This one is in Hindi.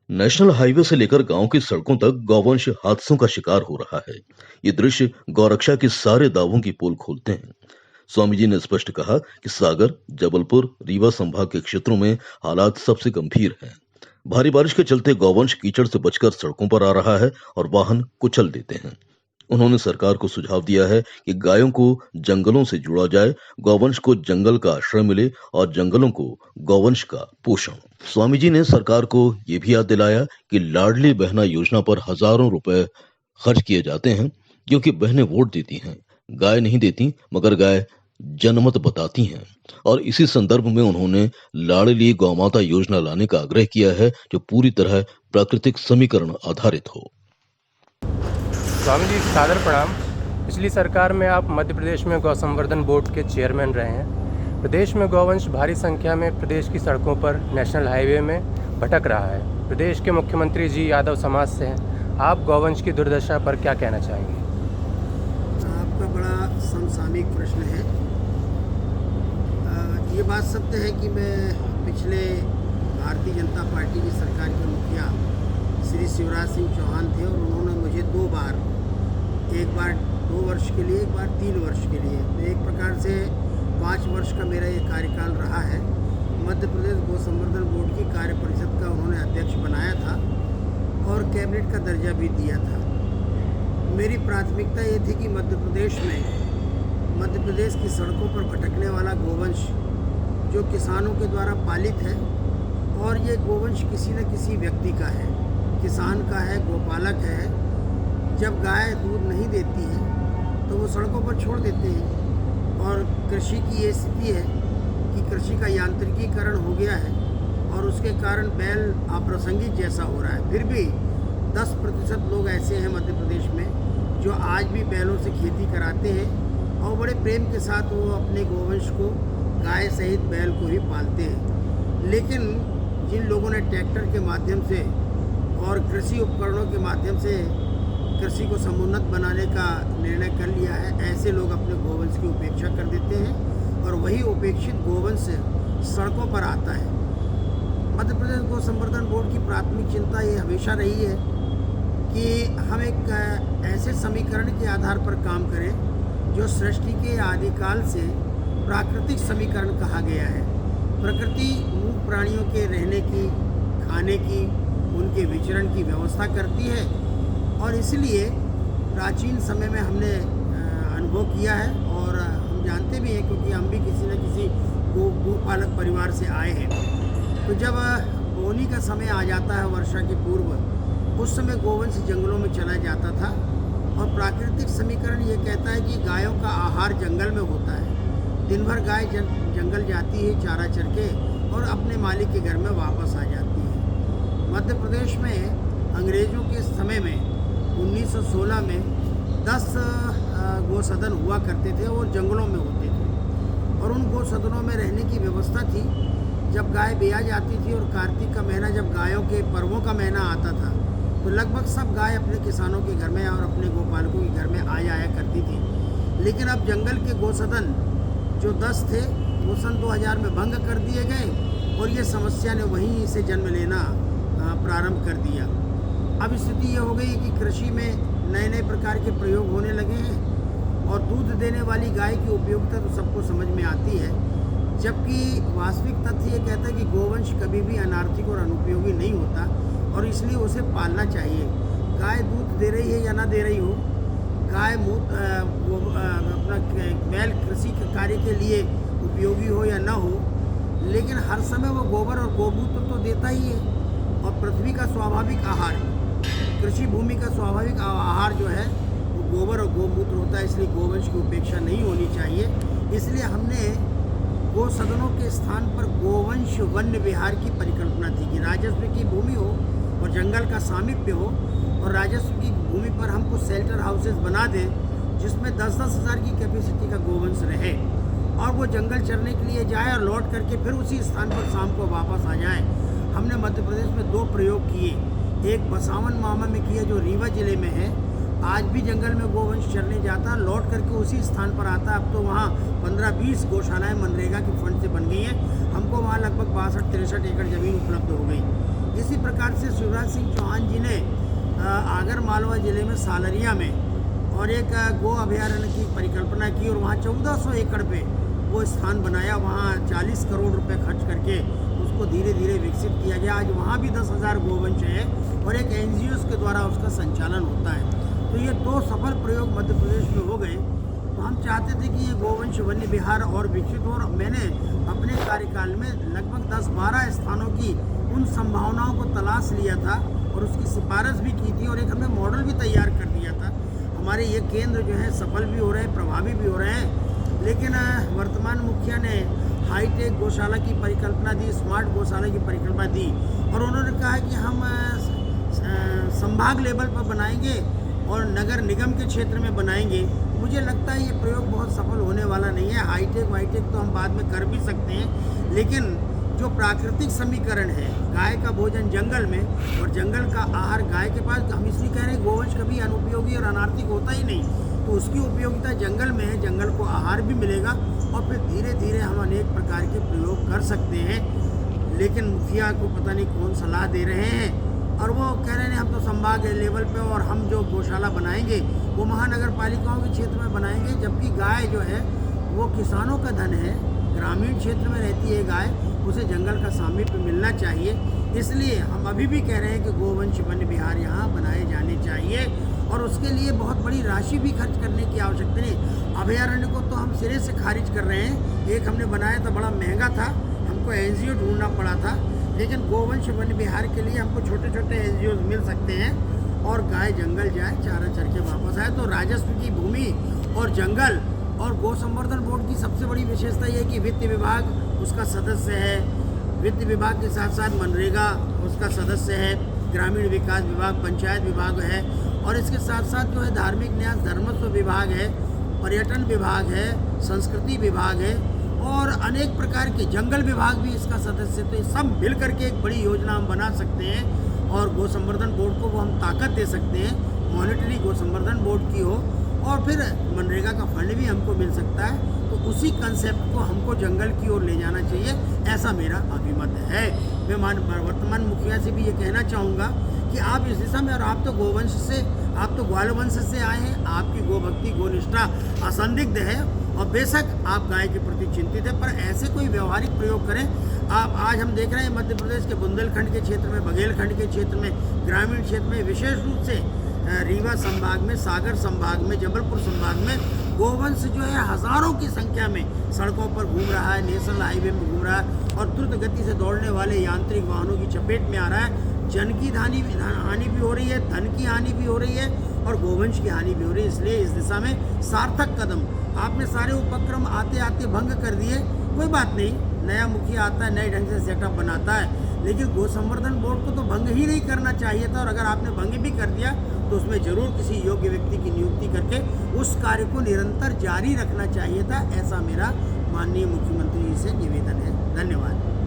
नेशनल हाईवे से लेकर गांव की सड़कों तक गौवंश हादसों का शिकार हो रहा है। ये दृश्य गौरक्षा के सारे दावों की पोल खोलते हैं। स्वामी जी ने स्पष्ट कहा कि सागर, जबलपुर, रीवा संभाग के क्षेत्रों में हालात सबसे गंभीर हैं। भारी बारिश के चलते गौवंश कीचड़ से बचकर सड़कों पर आ रहा है और वाहन कुचल देते हैं। उन्होंने सरकार को सुझाव दिया है कि गायों को जंगलों से जोड़ा जाए, गौवंश को जंगल का आश्रय मिले और जंगलों को गौवंश का पोषण। स्वामी जी ने सरकार को ये भी याद दिलाया कि लाडली बहना योजना पर हजारों रुपए खर्च किए जाते हैं, क्योंकि बहनें वोट देती हैं, गाय नहीं देती, मगर गाय जनमत बताती हैं। और इसी संदर्भ में उन्होंने लाडली गौमाता योजना लाने का आग्रह किया है, जो पूरी तरह प्राकृतिक समीकरण आधारित हो। स्वामी जी सादर प्रणाम। पिछली सरकार में आप मध्य प्रदेश में गौ संवर्धन बोर्ड के चेयरमैन रहे हैं। प्रदेश में गौवंश भारी संख्या में प्रदेश की सड़कों पर नेशनल हाईवे में भटक रहा है। प्रदेश के मुख्यमंत्री जी यादव समाज से हैं। आप गौवंश की दुर्दशा पर क्या कहना चाहेंगे? आपका बड़ा समसामयिक प्रश्न है। ये बात सत्य है कि मैं पिछले भारतीय जनता पार्टी की सरकार के मुखिया श्री शिवराज सिंह चौहान थे और उन्होंने मुझे दो बार, एक बार 2 वर्ष के लिए, एक बार 3 वर्ष के लिए, तो एक प्रकार से 5 वर्ष का मेरा ये कार्यकाल रहा है। मध्य प्रदेश गौ संवर्धन बोर्ड की कार्य परिषद का उन्होंने अध्यक्ष बनाया था और कैबिनेट का दर्जा भी दिया था। मेरी प्राथमिकता ये थी कि मध्य प्रदेश की सड़कों पर भटकने वाला गोवंश जो किसानों के द्वारा पालित है, और ये गोवंश किसी न किसी व्यक्ति का है, किसान का है, गोपालक है। जब गाय दूध नहीं देती है तो वो सड़कों पर छोड़ देते हैं, और कृषि की ये स्थिति है कि कृषि का यांत्रिकीकरण हो गया है और उसके कारण बैल अप्रासंगिक जैसा हो रहा है। फिर भी 10% लोग ऐसे हैं मध्य प्रदेश में जो आज भी बैलों से खेती कराते हैं और बड़े प्रेम के साथ वो अपने गोवंश को, गाय सहित बैल को ही पालते हैं। लेकिन जिन लोगों ने ट्रैक्टर के माध्यम से और कृषि उपकरणों के माध्यम से कृषि को समुन्नत बनाने का निर्णय कर लिया है, ऐसे लोग अपने गोवंश की उपेक्षा कर देते हैं और वही उपेक्षित गोवंश सड़कों पर आता है। मध्य प्रदेश गौ संवर्धन बोर्ड की प्राथमिक चिंता ये हमेशा रही है कि हम एक ऐसे समीकरण के आधार पर काम करें जो सृष्टि के आदिकाल से प्राकृतिक समीकरण कहा गया है। प्रकृति मूक प्राणियों के रहने की, खाने की, उनके विचरण की व्यवस्था करती है, और इसलिए प्राचीन समय में हमने अनुभव किया है और हम जानते भी हैं, क्योंकि हम भी किसी न किसी गोपालक परिवार से आए हैं। तो जब बोनी का समय आ जाता है वर्षा के पूर्व, उस समय गोवंश जंगलों में चला जाता था, और प्राकृतिक समीकरण ये कहता है कि गायों का आहार जंगल में होता है। दिन भर गाय जंगल जाती है चारा चर के और अपने मालिक के घर में वापस आ जाती है। मध्य प्रदेश में अंग्रेज़ों के समय में 1916 में 10 गौसदन हुआ करते थे और जंगलों में होते थे, और उन गौसदनों में रहने की व्यवस्था थी। जब गाय ब्याह जाती थी और कार्तिक का महीना जब गायों के पर्वों का महीना आता था, तो लगभग सब गाय अपने किसानों के घर में और अपने गोपालकों के घर में आया करती थी। लेकिन अब जंगल के गौसदन जो 10 थे वो सन 2000 में भंग कर दिए गए, और ये समस्या ने वहीं से जन्म लेना प्रारंभ कर दिया। अब स्थिति ये हो गई कि कृषि में नए नए प्रकार के प्रयोग होने लगे हैं, और दूध देने वाली गाय की उपयोगिता तो सबको समझ में आती है, जबकि वास्तविक तथ्य ये कहता है कि गोवंश कभी भी अनार्थिक और अनुपयोगी नहीं होता, और इसलिए उसे पालना चाहिए। गाय दूध दे रही है या ना दे रही हो, गाय अपना बैल कृषि कार्य के लिए उपयोगी हो या ना हो, लेकिन हर समय वो गोबर और गोमूत्र तो देता ही है। और पृथ्वी का स्वाभाविक आहार, कृषि भूमि का स्वाभाविक आहार जो है वो गोबर और गोमूत्र होता है, इसलिए गोवंश की उपेक्षा नहीं होनी चाहिए। इसलिए हमने गो सदनों के स्थान पर गोवंश वन्य विहार की परिकल्पना थी कि राजस्व की भूमि हो और जंगल का सामीप्य हो, और राजस्व की भूमि पर हम कुछ शेल्टर हाउसेस बना दें जिसमें 10-10 हज़ार की कैपेसिटी का गोवंश रहे, और वो जंगल चरने के लिए जाए और लौट करके फिर उसी स्थान पर शाम को वापस आ जाए। हमने मध्य प्रदेश में 2 प्रयोग किए, एक बसावन मामा में किया जो रीवा जिले में है। आज भी जंगल में गोवंश चरने जाता, लौट करके उसी स्थान पर आता। अब तो वहाँ 15-20 गौशालाएँ मनरेगा के फंड से बन गई हैं। हमको वहाँ लगभग 62-63 एकड़ ज़मीन उपलब्ध हो गई। इसी प्रकार से शिवराज सिंह चौहान जी ने आगर मालवा जिले में सालरिया में और एक गो अभयारण्य की परिकल्पना की और वहाँ 1400 एकड़ पे वो स्थान बनाया। वहाँ 40 करोड़ रुपए खर्च करके उसको धीरे धीरे विकसित किया गया। आज वहाँ भी 10,000 गोवंश है और एक NGOs के द्वारा उसका संचालन होता है। तो ये 2 सफल प्रयोग मध्य प्रदेश में हो गए। तो हम चाहते थे कि ये गोवंश वन्य विहार और विकसित हो। और मैंने अपने कार्यकाल में लगभग 10-12 स्थानों की उन संभावनाओं को तलाश लिया था और उसकी सिफारिश भी की थी और एक हमने मॉडल भी तैयार कर दिया था। हमारे ये केंद्र जो है सफल भी हो रहे हैं, प्रभावी भी हो रहे हैं। लेकिन वर्तमान मुखिया ने हाईटेक गौशाला की परिकल्पना दी, स्मार्ट गौशाला की परिकल्पना दी और उन्होंने कहा कि हम संभाग लेवल पर बनाएंगे और नगर निगम के क्षेत्र में बनाएंगे। मुझे लगता है ये प्रयोग बहुत सफल होने वाला नहीं है। हाईटेक वाईटेक तो हम बाद में कर भी सकते हैं, लेकिन जो प्राकृतिक समीकरण है, गाय का भोजन जंगल में और जंगल का आहार गाय के पास, हम इसलिए कह रहे हैं गोवंश कभी अनुपयोगी और अनार्थिक होता ही नहीं। तो उसकी उपयोगिता जंगल में है, जंगल को आहार भी मिलेगा और फिर धीरे धीरे हम अनेक प्रकार के प्रयोग कर सकते हैं। लेकिन मुखिया को पता नहीं कौन सलाह दे रहे हैं और वो कह रहे हैं हम तो संभाग लेवल पे और हम जो गौशाला बनाएंगे वो महानगर पालिकाओं के क्षेत्र में बनाएंगे, जबकि गाय जो है वो किसानों का धन है। ग्रामीण क्षेत्र में रहती है गाय, उसे जंगल का सामीप्य मिलना चाहिए। इसलिए हम अभी भी कह रहे हैं कि गोवंश वन्य विहार यहाँ बनाए जाने चाहिए और उसके लिए बहुत बड़ी राशि भी खर्च करने की आवश्यकता नहीं। अभयारण्य को तो हम सिरे से खारिज कर रहे हैं। एक हमने बनाया था, बड़ा महंगा था, हमको NGO ढूंढना पड़ा था। लेकिन गोवंश वन्य विहार के लिए हमको छोटे छोटे NGOs मिल सकते हैं और गाय जंगल जाए, चारा चर के वापस आए। तो राजस्व की भूमि और जंगल और गौ संवर्धन बोर्ड की सबसे बड़ी विशेषता यह है कि वित्त विभाग उसका सदस्य है। वित्त विभाग के साथ साथ मनरेगा उसका सदस्य है, ग्रामीण विकास विभाग, पंचायत विभाग है और इसके साथ साथ जो है धार्मिक न्यास धर्मस्व विभाग है, पर्यटन विभाग है, संस्कृति विभाग है और अनेक प्रकार के जंगल विभाग भी इसका सदस्य। तो ये सब मिल करके एक बड़ी योजना हम बना सकते हैं और गौ संवर्धन बोर्ड को वो हम ताकत दे सकते हैं। मॉनिटरी गौ संवर्धन बोर्ड की हो और फिर मनरेगा का फंड भी हमको मिल सकता है। तो उसी कंसेप्ट को हमको जंगल की ओर ले जाना चाहिए, ऐसा मेरा अभिमत है। मैं वर्तमान मुखिया से भी ये कहना चाहूँगा कि आप इस दिशा में, और आप तो गोवंश से, आप तो ग्वाल वंश से आए हैं, आपकी गोभक्ति गोनिष्ठा असंदिग्ध है और बेशक आप गाय के प्रति चिंतित है, पर ऐसे कोई व्यवहारिक प्रयोग करें। आप आज हम देख रहे हैं मध्य प्रदेश के बुंदेलखंड के क्षेत्र में, बघेलखंड के क्षेत्र में, ग्रामीण क्षेत्र में, विशेष रूप से रीवा संभाग में, सागर संभाग में, जबलपुर संभाग में गोवंश जो है हजारों की संख्या में सड़कों पर घूम रहा है, नेशनल हाईवे में घूम रहा है और द्रुत गति से दौड़ने वाले यांत्रिक वाहनों की चपेट में आ रहा है। जन की हानि भी हो रही है, धन की हानि भी हो रही है और गोवंश की हानि भी हो रही है। इसलिए इस दिशा में सार्थक कदम, आपने सारे उपक्रम आते आते भंग कर दिए, कोई बात नहीं, नया मुखिया आता है, नए ढंग से सेटअप बनाता है, लेकिन गौ संवर्धन बोर्ड को तो भंग ही नहीं करना चाहिए था। और अगर आपने भंग भी कर दिया तो उसमें जरूर किसी योग्य व्यक्ति की नियुक्ति करके उस कार्य को निरंतर जारी रखना चाहिए था। ऐसा मेरा माननीय मुख्यमंत्री जी से निवेदन है। धन्यवाद।